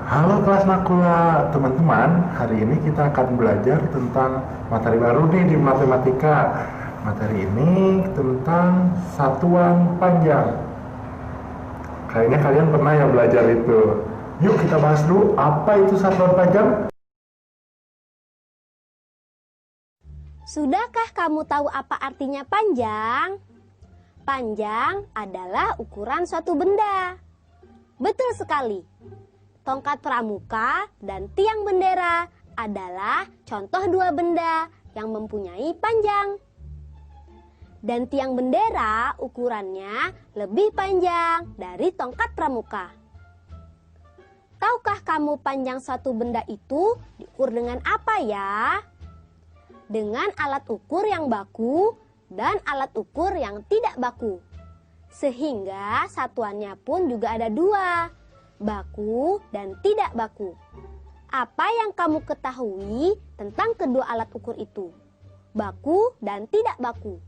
Halo kelas Makula, teman-teman. Hari ini kita akan belajar tentang materi baru nih di matematika. Materi ini tentang satuan panjang. Kayaknya kalian pernah ya belajar itu. Yuk kita bahas dulu apa itu satuan panjang. Sudahkah kamu tahu apa artinya panjang? Panjang adalah ukuran suatu benda. Betul sekali. Tongkat pramuka dan tiang bendera adalah contoh dua benda yang mempunyai panjang. Dan tiang bendera ukurannya lebih panjang dari tongkat pramuka. Tahukah kamu panjang suatu benda itu diukur dengan apa ya? Dengan alat ukur yang baku dan alat ukur yang tidak baku. Sehingga satuannya pun juga ada dua, baku dan tidak baku. Apa yang kamu ketahui tentang kedua alat ukur itu? Baku dan tidak baku.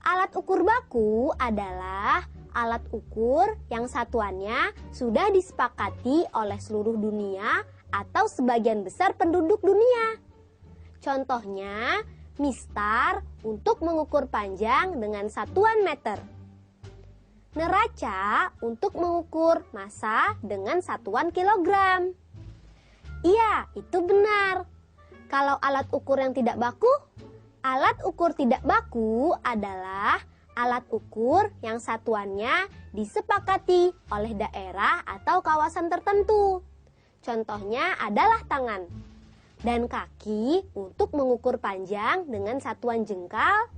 Alat ukur baku adalah alat ukur yang satuannya sudah disepakati oleh seluruh dunia atau sebagian besar penduduk dunia. Contohnya, mistar untuk mengukur panjang dengan satuan meter. Neraca untuk mengukur massa dengan satuan kilogram. Iya, itu benar. Kalau alat ukur yang tidak baku, alat ukur tidak baku adalah alat ukur yang satuannya disepakati oleh daerah atau kawasan tertentu. Contohnya adalah tangan dan kaki untuk mengukur panjang dengan satuan jengkal,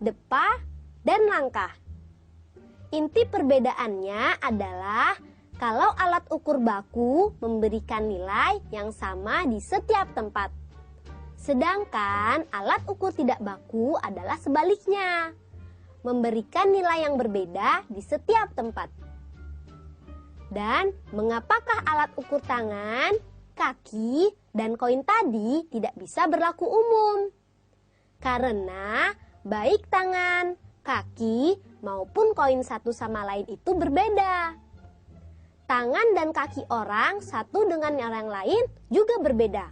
depa, dan langkah. Inti perbedaannya adalah kalau alat ukur baku memberikan nilai yang sama di setiap tempat. Sedangkan alat ukur tidak baku adalah sebaliknya, memberikan nilai yang berbeda di setiap tempat. Dan mengapakah alat ukur tangan, kaki, dan koin tadi tidak bisa berlaku umum? Karena baik tangan, kaki, maupun koin satu sama lain itu berbeda. Tangan dan kaki orang satu dengan yang lain juga berbeda.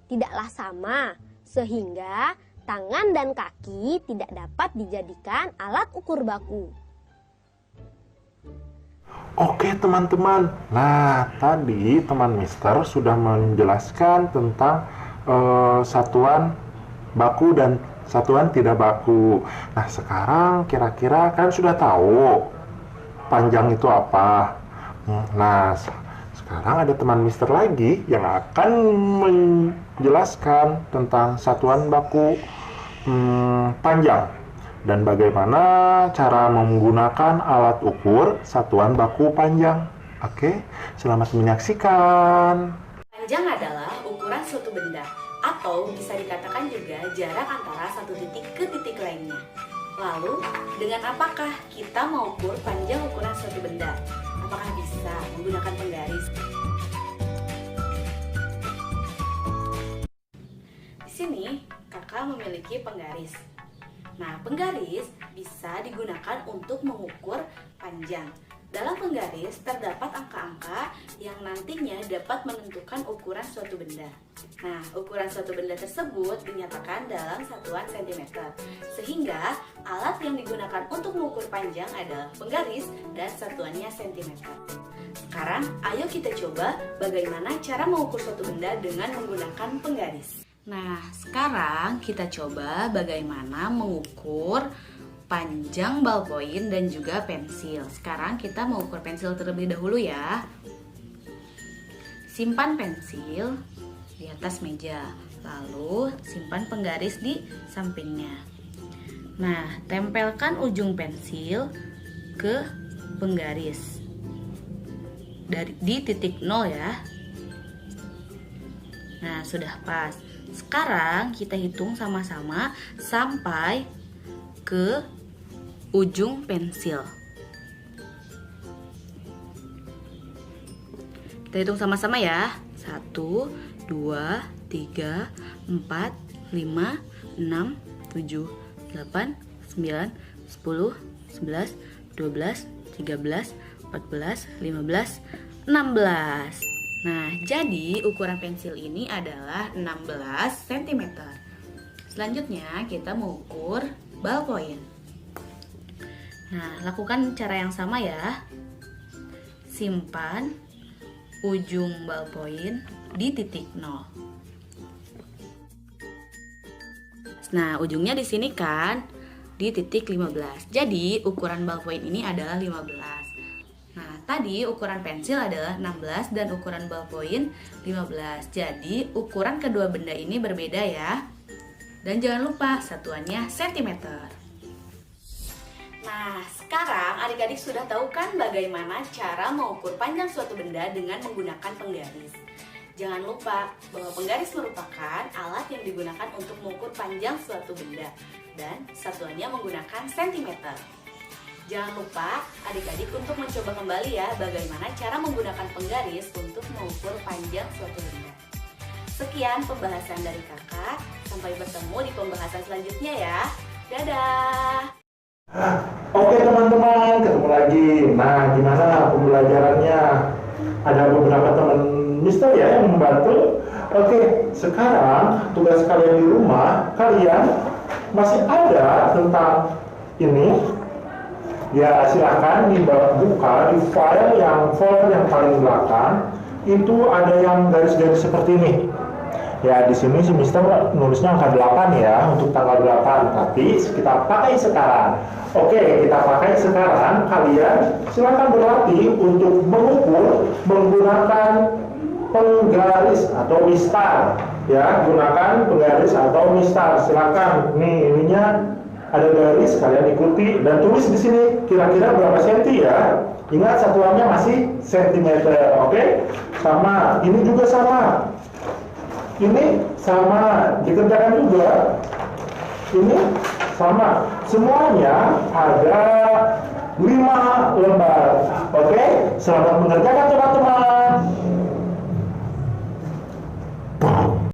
Tidaklah sama, sehingga tangan dan kaki tidak dapat dijadikan alat ukur baku. Oke teman-teman, nah tadi teman Mister sudah menjelaskan tentang satuan baku dan satuan tidak baku. Nah sekarang kira-kira kan sudah tahu panjang itu apa. Nah sekarang ada teman Mister lagi yang akan menjelaskan tentang satuan baku panjang. Dan bagaimana cara menggunakan alat ukur satuan baku panjang. Oke, selamat menyaksikan. Panjang adalah ukuran suatu benda, atau bisa dikatakan juga jarak antara satu titik ke titik lainnya. Lalu, dengan apakah kita mengukur panjang ukuran suatu benda? Apakah bisa menggunakan penggaris? Di sini, kakak memiliki penggaris. Nah, penggaris bisa digunakan untuk mengukur panjang. Dalam penggaris terdapat angka-angka yang nantinya dapat menentukan ukuran suatu benda. Nah, ukuran suatu benda tersebut dinyatakan dalam satuan cm. Sehingga alat yang digunakan untuk mengukur panjang adalah penggaris dan satuannya cm. Sekarang, ayo kita coba bagaimana cara mengukur suatu benda dengan menggunakan penggaris. Nah, sekarang kita coba bagaimana mengukur panjang ballpoint dan juga pensil. Sekarang kita mengukur pensil terlebih dahulu ya. Simpan pensil di atas meja, lalu simpan penggaris di sampingnya. Nah, tempelkan ujung pensil ke penggaris di titik 0 ya. Nah, sudah pas. Sekarang kita hitung sama-sama sampai ke ujung pensil. Kita hitung sama-sama ya. 1, 2, 3, 4, 5, 6, 7, 8, 9, 10, 11, 12, 13, 14, 15, 16. Nah, jadi ukuran pensil ini adalah 16 cm. Selanjutnya kita mengukur ballpoint. Nah, lakukan cara yang sama ya. Simpan ujung ballpoint di titik 0. Nah, ujungnya di sini kan di titik 15. Jadi, ukuran ballpoint ini adalah 15. Nah, tadi ukuran pensil adalah 16 dan ukuran ballpoint 15. Jadi, ukuran kedua benda ini berbeda ya. Dan jangan lupa satuannya cm. Nah, sekarang adik-adik sudah tahu kan bagaimana cara mengukur panjang suatu benda dengan menggunakan penggaris. Jangan lupa bahwa penggaris merupakan alat yang digunakan untuk mengukur panjang suatu benda dan satuannya menggunakan cm. Jangan lupa adik-adik untuk mencoba kembali ya bagaimana cara menggunakan penggaris untuk mengukur panjang suatu benda. Sekian pembahasan dari kakak, sampai bertemu di pembahasan selanjutnya ya. Dadah! Oke teman-teman, ketemu lagi. Nah, gimana pembelajarannya? Ada beberapa teman Mister ya yang membantu. Oke, sekarang tugas kalian di rumah, kalian masih ada tentang ini. Ya, silakan dibuka di file yang folder yang paling belakang. Itu ada yang garis-garis seperti ini. Ya, di sini si Mister nulisnya angka 8 ya untuk tanggal 8. Tapi kita pakai sekarang. Oke, kita pakai sekarang. Kalian silakan berlatih untuk mengukur menggunakan penggaris atau mistar. Ya, gunakan penggaris atau mistar. Silakan. Nih, ininya ada garis, kalian ikuti dan tulis di sini kira-kira berapa senti ya. Ingat satuannya masih sentimeter, oke? Sama, ini juga sama. Ini sama, dikerjakan juga. Ini sama. Semuanya ada 5 lembar. Oke? Selamat mengerjakan teman-teman.